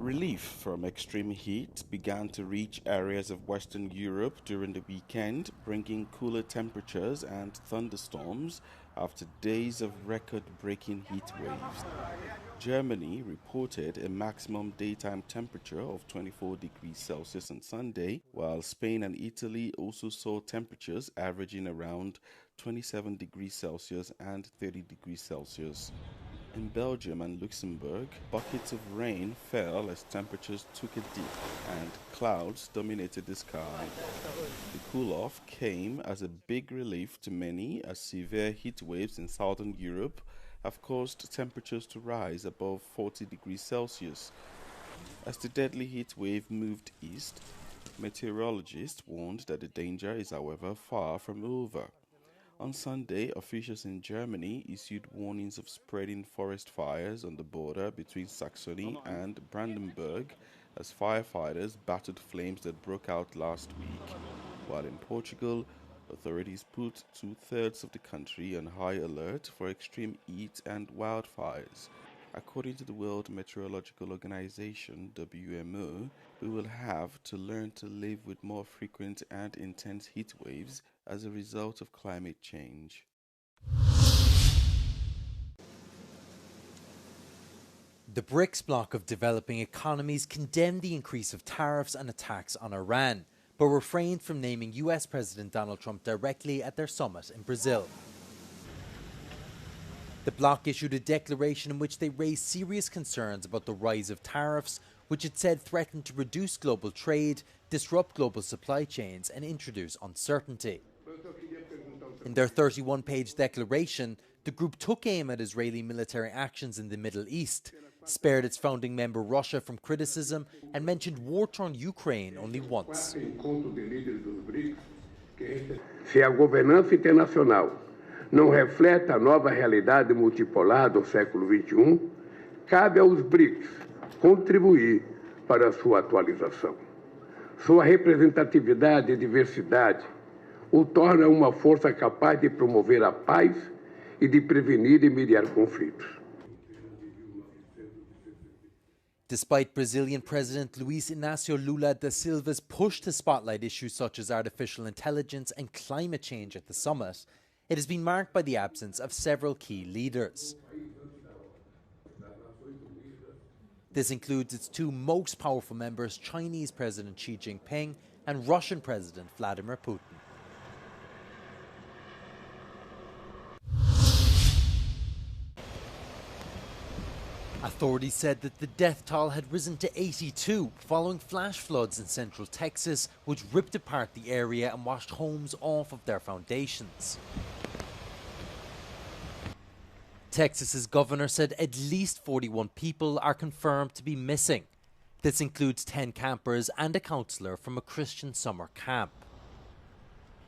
Relief from extreme heat began to reach areas of Western Europe during the weekend, bringing cooler temperatures and thunderstorms after days of record-breaking heat waves. Germany reported a maximum daytime temperature of 24 degrees Celsius on Sunday, while Spain and Italy also saw temperatures averaging around 27 degrees Celsius and 30 degrees Celsius. In Belgium and Luxembourg, buckets of rain fell as temperatures took a dip and clouds dominated the sky. The cool-off came as a big relief to many, as severe heat waves in southern Europe have caused temperatures to rise above 40 degrees Celsius. As the deadly heat wave moved east, meteorologists warned that the danger is, however, far from over. On Sunday, officials in Germany issued warnings of spreading forest fires on the border between Saxony and Brandenburg as firefighters battled flames that broke out last week. While in Portugal, authorities put two-thirds of the country on high alert for extreme heat and wildfires. According to the World Meteorological Organization, WMO, we will have to learn to live with more frequent and intense heat waves as a result of climate change. The BRICS bloc of developing economies condemned the increase of tariffs and attacks on Iran, but refrained from naming US President Donald Trump directly at their summit in Brazil. The bloc issued a declaration in which they raised serious concerns about the rise of tariffs, which it said threatened to reduce global trade, disrupt global supply chains, and introduce uncertainty. In their 31-page declaration, the group took aim at Israeli military actions in the Middle East, spared its founding member Russia from criticism, and mentioned war-torn Ukraine only once. Se a governança internacional não reflete a nova realidade multipolar do século XXI, cabe aos BRICS contribuir para a sua atualização. Sua representatividade e diversidade o torna uma força capaz de promover a paz e de prevenir e mediar conflitos. Despite Brazilian President Luiz Inácio Lula da Silva's push to spotlight issues such as artificial intelligence and climate change at the summit, it has been marked by the absence of several key leaders. This includes its two most powerful members, Chinese President Xi Jinping and Russian President Vladimir Putin. Authorities said that the death toll had risen to 82 following flash floods in central Texas, which ripped apart the area and washed homes off of their foundations. Texas's governor said at least 41 people are confirmed to be missing. This includes 10 campers and a counsellor from a Christian summer camp.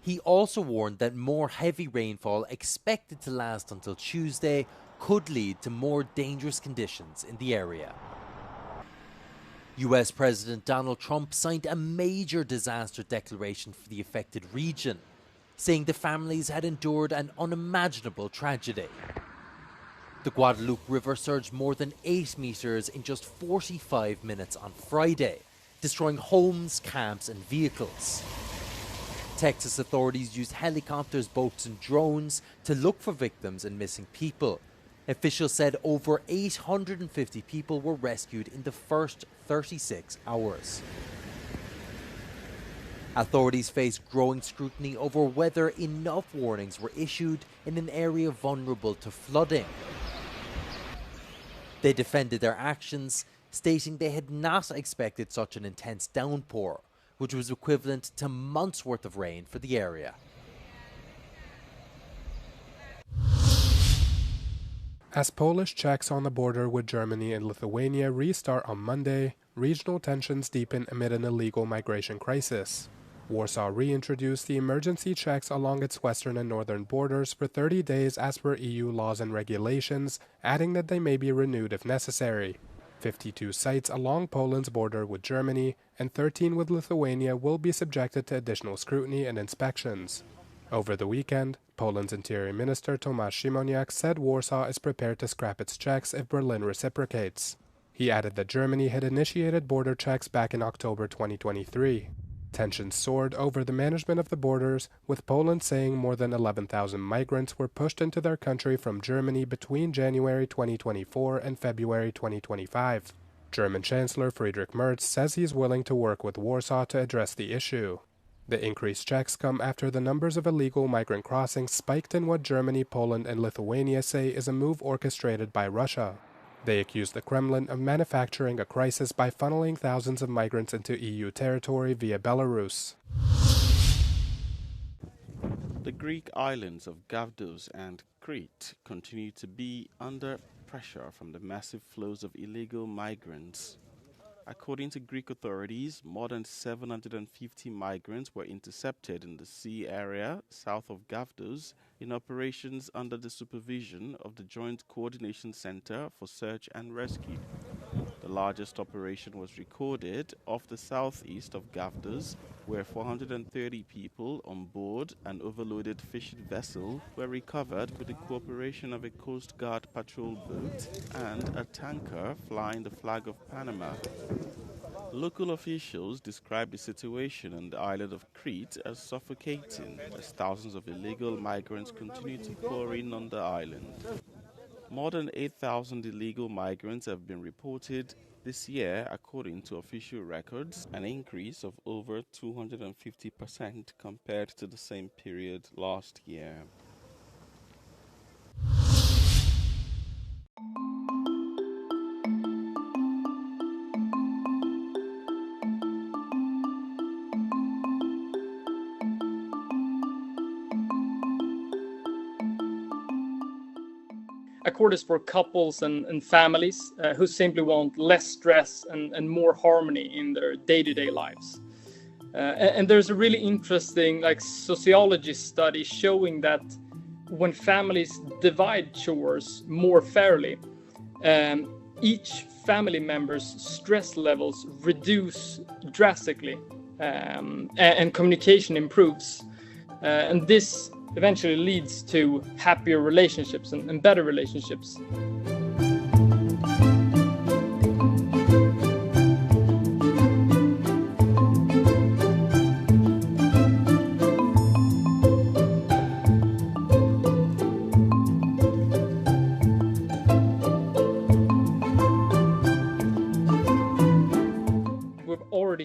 He also warned that more heavy rainfall expected to last until Tuesday could lead to more dangerous conditions in the area. US President Donald Trump signed a major disaster declaration for the affected region, saying the families had endured an unimaginable tragedy. The Guadalupe River surged more than 8 meters in just 45 minutes on Friday, destroying homes, camps, and vehicles. Texas authorities used helicopters, boats, and drones to look for victims and missing people. Officials said over 850 people were rescued in the first 36 hours. Authorities face growing scrutiny over whether enough warnings were issued in an area vulnerable to flooding. They defended their actions, stating they had not expected such an intense downpour, which was equivalent to months' worth of rain for the area. As Polish checks on the border with Germany and Lithuania restart on Monday, regional tensions deepen amid an illegal migration crisis. Warsaw reintroduced the emergency checks along its western and northern borders for 30 days as per EU laws and regulations, adding that they may be renewed if necessary. 52 sites along Poland's border with Germany and 13 with Lithuania will be subjected to additional scrutiny and inspections. Over the weekend, Poland's Interior Minister Tomasz Siemoniak said Warsaw is prepared to scrap its checks if Berlin reciprocates. He added that Germany had initiated border checks back in October 2023. Tensions soared over the management of the borders, with Poland saying more than 11,000 migrants were pushed into their country from Germany between January 2024 and February 2025. German Chancellor Friedrich Merz says he is willing to work with Warsaw to address the issue. The increased checks come after the numbers of illegal migrant crossings spiked in what Germany, Poland, and Lithuania say is a move orchestrated by Russia. They accuse the Kremlin of manufacturing a crisis by funneling thousands of migrants into EU territory via Belarus. The Greek islands of Gavdos and Crete continue to be under pressure from the massive flows of illegal migrants. According to Greek authorities, more than 750 migrants were intercepted in the sea area south of Gavdos in operations under the supervision of the Joint Coordination Center for Search and Rescue. The largest operation was recorded off the southeast of Gavdos, where 430 people on board an overloaded fishing vessel were recovered with the cooperation of a Coast Guard patrol boat and a tanker flying the flag of Panama. Local officials described the situation on the island of Crete as suffocating, as thousands of illegal migrants continue to pour in on the island. More than 8,000 illegal migrants have been reported this year, according to official records, an increase of over 250% compared to the same period last year. Accord is for couples and families who simply want less stress and more harmony in their day-to-day lives. And there's a really interesting sociology study showing that when families divide chores more fairly, each family member's stress levels reduce drastically, and communication improves. And this eventually leads to happier relationships and better relationships.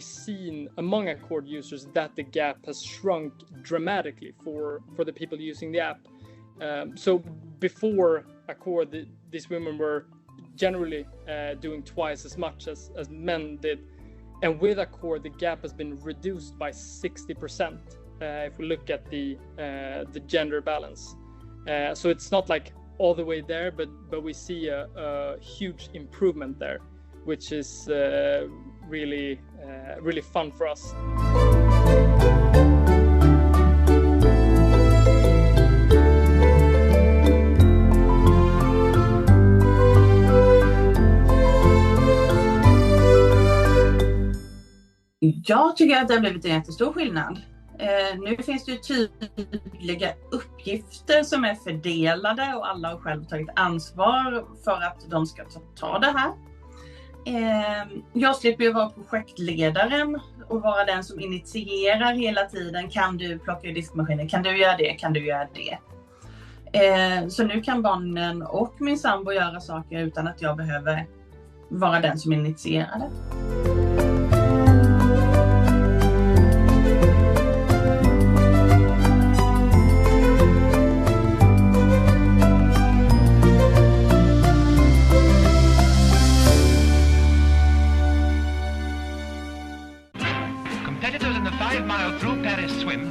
Seen among Accord users that the gap has shrunk dramatically for the people using the app. So before Accord, these women were generally doing twice as much as men did, and with Accord the gap has been reduced by 60% if we look at the gender balance. So it's not like all the way there, but we see a huge improvement there, which is really fun for us. Jag tycker att det har blivit en jättestor skillnad. Nu finns det tydliga uppgifter som är fördelade och alla har själv tagit ansvar för att de ska ta det här. Jag slipper ju vara projektledaren och vara den som initierar hela tiden. Kan du plocka i diskmaskinen? Kan du göra det? Kan du göra det? Så nu kan barnen och min sambo göra saker utan att jag behöver vara den som initierar det.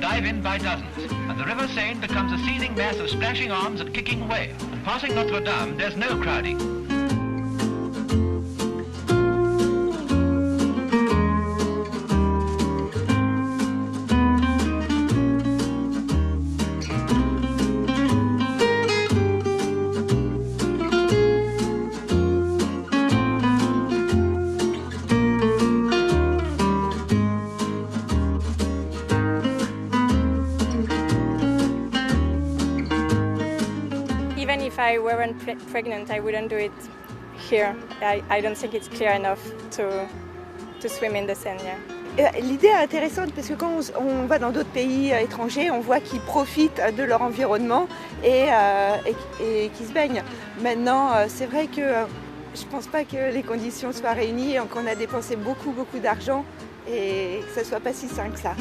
Dive in by dozens, and the River Seine becomes a seething mass of splashing arms and kicking waves. And passing Notre Dame, there's no crowding. If I weren't pregnant, I wouldn't do it here. I don't think it's clear enough to swim in the Seine. Yeah. L'idée est intéressante parce que quand on va dans d'autres pays étrangers, on voit qu'ils profitent de leur environnement et qu'ils se baignent. Maintenant, c'est vrai que je ne pense pas que les conditions soient réunies, qu'on a dépensé beaucoup d'argent et que ça ne soit pas si simple que ça.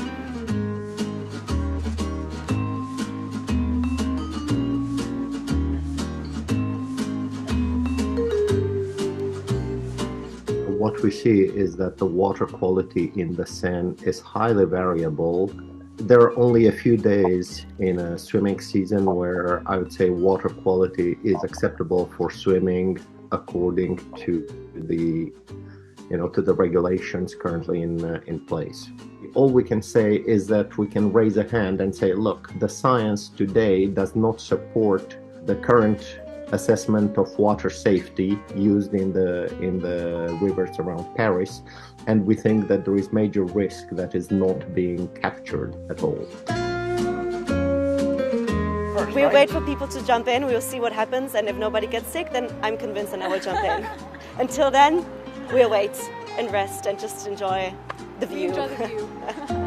What we see is that the water quality in the Seine is highly variable. There are only a few days in a swimming season where I would say water quality is acceptable for swimming according to the regulations currently in place. All we can say is that we can raise a hand and say, look, the science today does not support the current assessment of water safety used in the rivers around Paris, and we think that there is major risk that is not being captured at all. We'll wait for people to jump in, we'll see what happens, and if nobody gets sick, then I'm convinced and I will jump in. Until then, we'll wait and rest and just enjoy the view. Enjoy the view.